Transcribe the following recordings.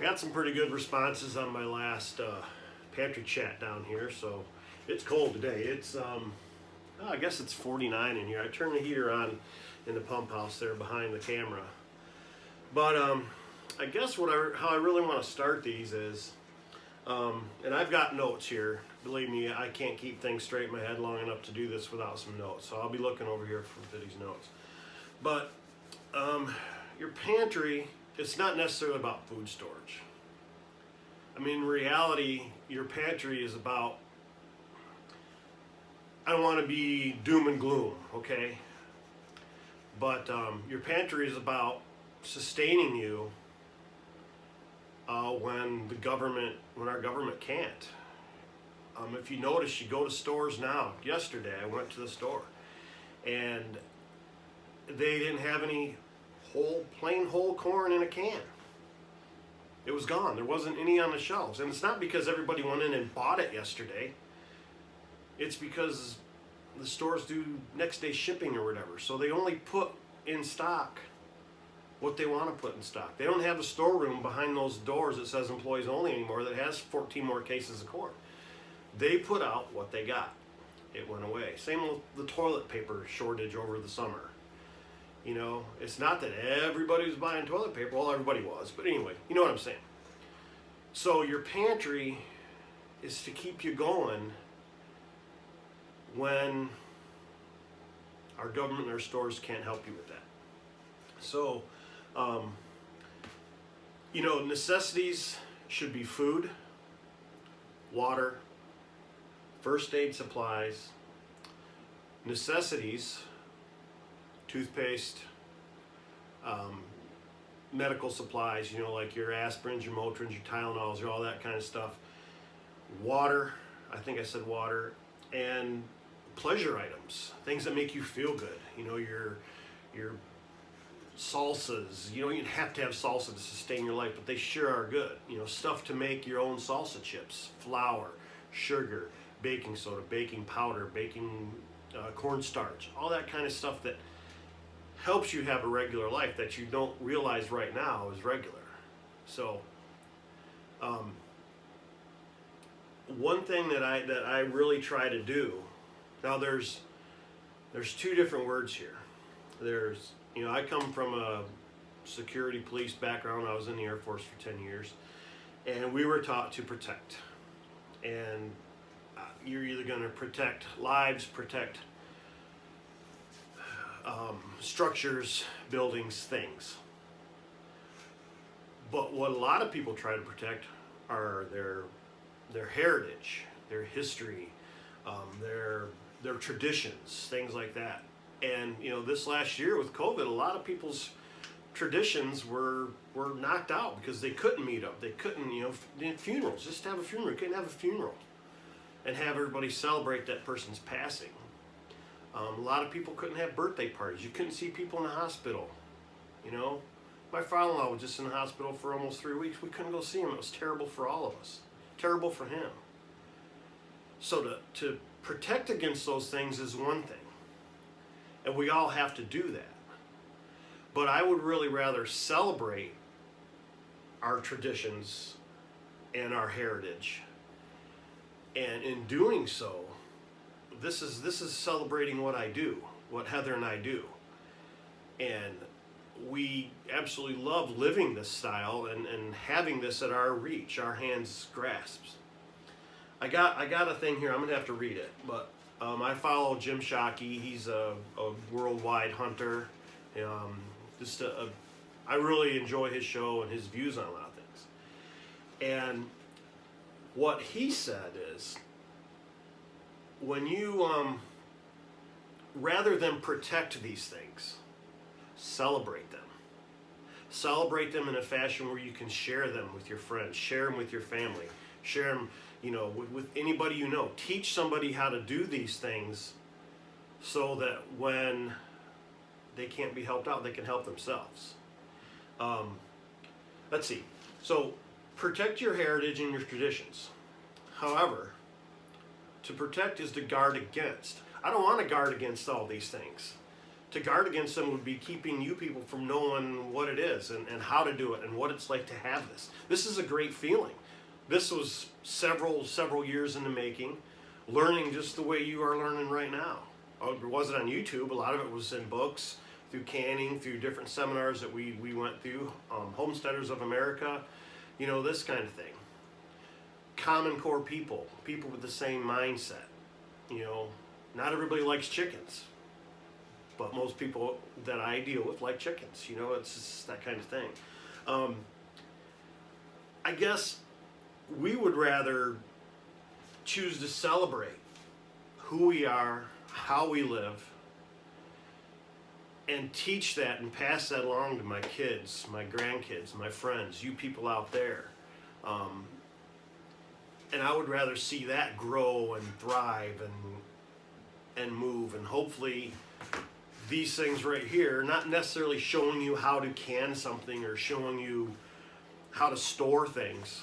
got some pretty good responses on my last pantry chat down here. So it's cold today. It's I guess it's 49 in here. I turned the heater on in the pump house there behind the camera. But I guess how I really want to start these is, and I've got notes here. Believe me, I can't keep things straight in my head long enough to do this without some notes. So I'll be looking over here for these notes. But your pantry, it's not necessarily about food storage. I mean, in reality, your pantry is about, I don't want to be doom and gloom, okay? But your pantry is about sustaining you when our government can't. If you notice, you go to stores now. Yesterday, I went to the store, and they didn't have any plain whole corn in a can. It was gone. There wasn't any on the shelves. And it's not because everybody went in and bought it yesterday. It's because the stores do next day shipping or whatever. So they only put in stock what they want to put in stock. They don't have a storeroom behind those doors that says employees only anymore that has 14 more cases of corn. They put out what they got. It went away. Same with the toilet paper shortage over the summer. You know, it's not that everybody was buying toilet paper. Well, everybody was. But anyway, you know what I'm saying. So your pantry is to keep you going when our government and our stores can't help you with that. So, you know, necessities should be food, water, first aid supplies, necessities, toothpaste, medical supplies, you know, like your aspirins, your Motrins, your Tylenols, all that kind of stuff. Water, I think I said water, and pleasure items, things that make you feel good. You know, your salsas. You don't even have to have salsa to sustain your life, but they sure are good. You know, stuff to make your own salsa chips, flour, sugar, baking soda, baking powder, baking cornstarch, all that kind of stuff that helps you have a regular life that you don't realize right now is regular. So, one thing that I really try to do. Now there's two different words here. There's, you know, I come from a security police background. I was in the Air Force for 10 years, and we were taught to protect. And you're either going to protect lives, protect structures, buildings, things. But what a lot of people try to protect are their heritage, their history, their traditions, things like that. And you know, this last year with COVID, a lot of people's traditions were knocked out because they couldn't meet up. They couldn't, you know, funerals. Just have a funeral. You couldn't have a funeral and have everybody celebrate that person's passing. A lot of people couldn't have birthday parties. You couldn't see people in the hospital. You know, my father-in-law was just in the hospital for almost 3 weeks. We couldn't go see him. It was terrible for all of us. Terrible for him. So to protect against those things is one thing. And we all have to do that. But I would really rather celebrate our traditions and our heritage. And in doing so, this is celebrating what I do, what Heather and I do. And we absolutely love living this style and having this at our reach, our hands grasps. I got a thing here, I'm gonna have to read it, but I follow Jim Shockey. He's a worldwide hunter. I really enjoy his show and his views on a lot of things. And what he said is, when you, rather than protect these things, celebrate them. Celebrate them in a fashion where you can share them with your friends, share them with your family, share them, you know, with anybody you know. Teach somebody how to do these things so that when they can't be helped out, they can help themselves. Let's see. So protect your heritage and your traditions. However, to protect is to guard against. I don't want to guard against all these things. to guard against them would be keeping you people from knowing what it is and how to do it and what it's like to have this. This is a great feeling. This was several years in the making, learning just the way you are learning right now. It wasn't on YouTube. A lot of it was in books, through canning, through different seminars that we went through, Homesteaders of America, this kind of thing. Common core people with the same mindset. Not everybody likes chickens, but most people that I deal with like chickens. It's just that kind of thing. I guess we would rather choose to celebrate who we are, how we live, and teach that and pass that along to my kids, my grandkids, my friends, you people out there. And I would rather see that grow and thrive and move, and hopefully these things right here, not necessarily showing you how to can something or showing you how to store things,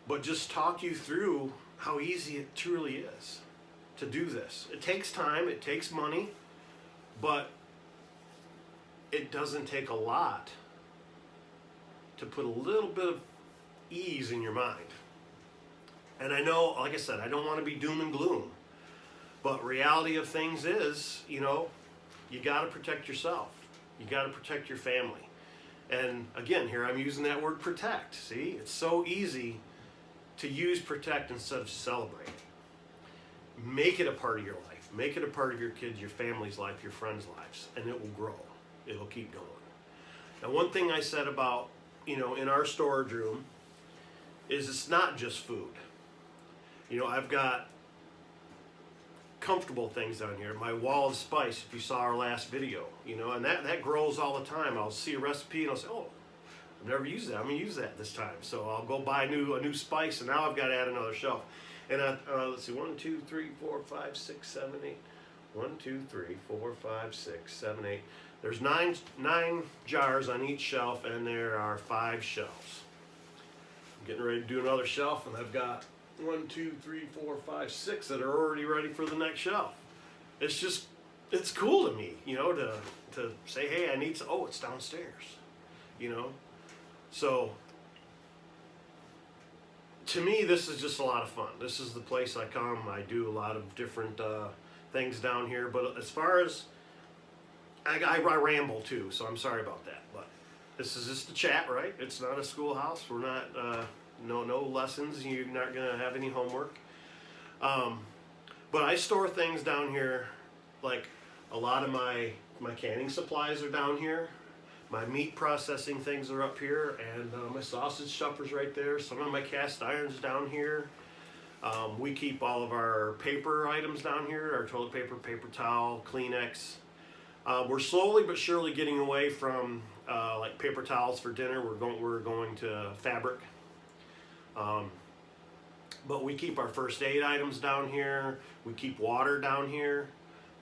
but just talk you through how easy it truly is to do this. It takes time, it takes money, but it doesn't take a lot to put a little bit of ease in your mind. And I know, like I said, I don't want to be doom and gloom, but reality of things is, you got to protect yourself. You got to protect your family. And again, here I'm using that word protect. See, it's so easy to use protect instead of celebrate. Make it a part of your life. Make it a part of your kids, your family's life, your friends' lives, and it will grow. It'll keep going. Now, one thing I said about, in our storage room is it's not just food. I've got comfortable things down here. My wall of spice, if you saw our last video, and that grows all the time. I'll see a recipe and I'll say, oh, I've never used that. I'm going to use that this time. So I'll go buy a new spice, and now I've got to add another shelf. And let's see, 1, 2, 3, 4, 5, 6, 7, 8. 1, 2, 3, 4, 5, 6, 7, 8. There's nine jars on each shelf, and there are 5 shelves. I'm getting ready to do another shelf, and I've got 1, 2, 3, 4, 5, 6 that are already ready for the next shelf. It's cool to me, to say, hey, I need some, it's downstairs, So, to me, this is just a lot of fun. This is the place I come. I do a lot of different things down here, but as far as, I ramble too, so I'm sorry about that, but this is just a chat, right? It's not a schoolhouse. We're not, no lessons. You're not going to have any homework. But I store things down here, like a lot of my canning supplies are down here. My meat processing things are up here, and my sausage stuffers right there. Some of my cast irons down here. We keep all of our paper items down here, our toilet paper, paper towel, Kleenex. We're slowly but surely getting away from like paper towels for dinner. We're going to fabric. But we keep our first aid items down here. We keep water down here.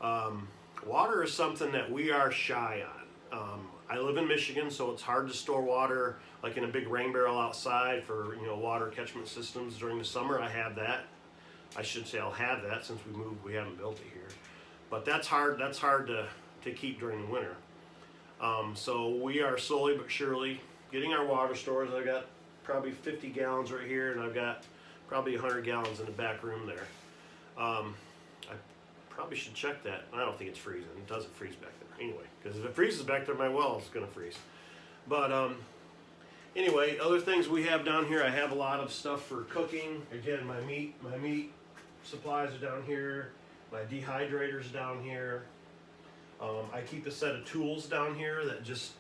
Water is something that we are shy on. I live in Michigan, so it's hard to store water like in a big rain barrel outside for water catchment systems during the summer. I have that. I should say I'll have that since we moved. We haven't built it here, but that's hard. That's hard to keep during the winter. So we are slowly but surely getting our water stores. I've got probably 50 gallons right here, and I've got probably 100 gallons in the back room there. I probably should check that. I don't think it's freezing. It doesn't freeze back there anyway, because if it freezes back there, my well is going to freeze. But anyway, other things we have down here, I have a lot of stuff for cooking. Again, my meat supplies are down here. My dehydrator's down here. I keep a set of tools down here that just,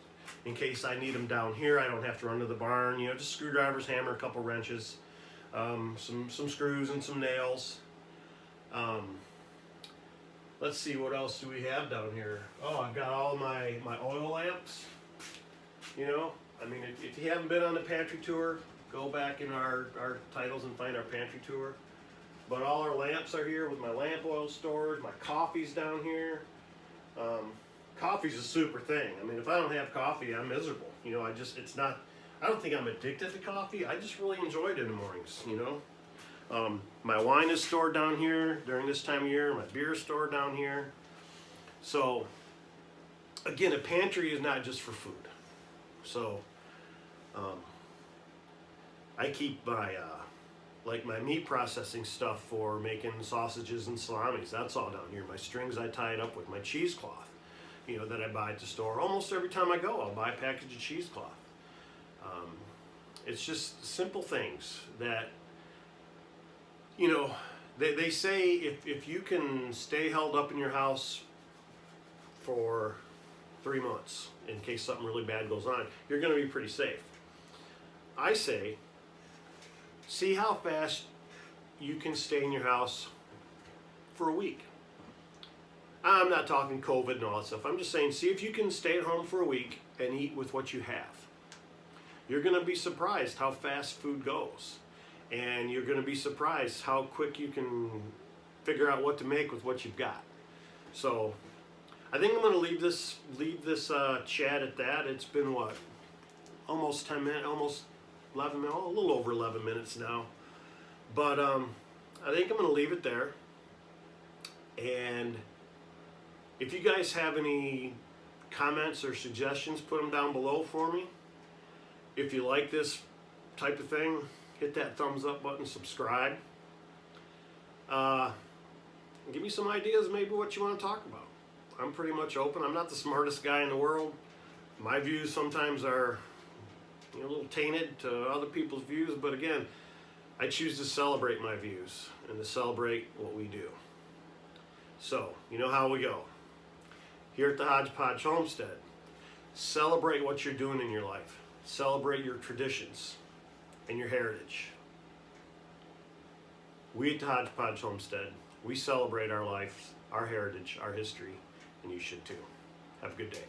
in case I need them down here, I don't have to run to the barn. Just screwdrivers, hammer, a couple wrenches, some screws and some nails. Let's see, what else do we have down here? Oh, I've got all my oil lamps. If you haven't been on the pantry tour, go back in our titles and find our pantry tour. But all our lamps are here with my lamp oil storage. My coffee's down here. Coffee's a super thing. If I don't have coffee, I'm miserable. I don't think I'm addicted to coffee. I just really enjoy it in the mornings, My wine is stored down here during this time of year. My beer is stored down here. So again, a pantry is not just for food. So I keep my like my meat processing stuff for making sausages and salamis. That's all down here. My strings I tie it up with, my cheesecloth, that I buy at the store. Almost every time I go, I'll buy a package of cheesecloth. It's just simple things that, they say if you can stay held up in your house for 3 months in case something really bad goes on, you're going to be pretty safe. I say, see how fast you can stay in your house for a week. I'm not talking COVID and all that stuff. I'm just saying, see if you can stay at home for a week and eat with what you have. You're going to be surprised how fast food goes. And you're going to be surprised how quick you can figure out what to make with what you've got. So I think I'm going to leave this chat at that. It's been what? Almost 10 minutes, almost 11 minutes, a little over 11 minutes now. But I think I'm going to leave it there. And if you guys have any comments or suggestions, put them down below for me. If you like this type of thing, hit that thumbs up button, subscribe. Give me some ideas, maybe what you want to talk about. I'm pretty much open. I'm not the smartest guy in the world. My views sometimes are a little tainted to other people's views, but again, I choose to celebrate my views and to celebrate what we do. So, you know how we go. Here at the Hodgepodge Homestead, celebrate what you're doing in your life. Celebrate your traditions and your heritage. We at the Hodgepodge Homestead, we celebrate our life, our heritage, our history, and you should too. Have a good day.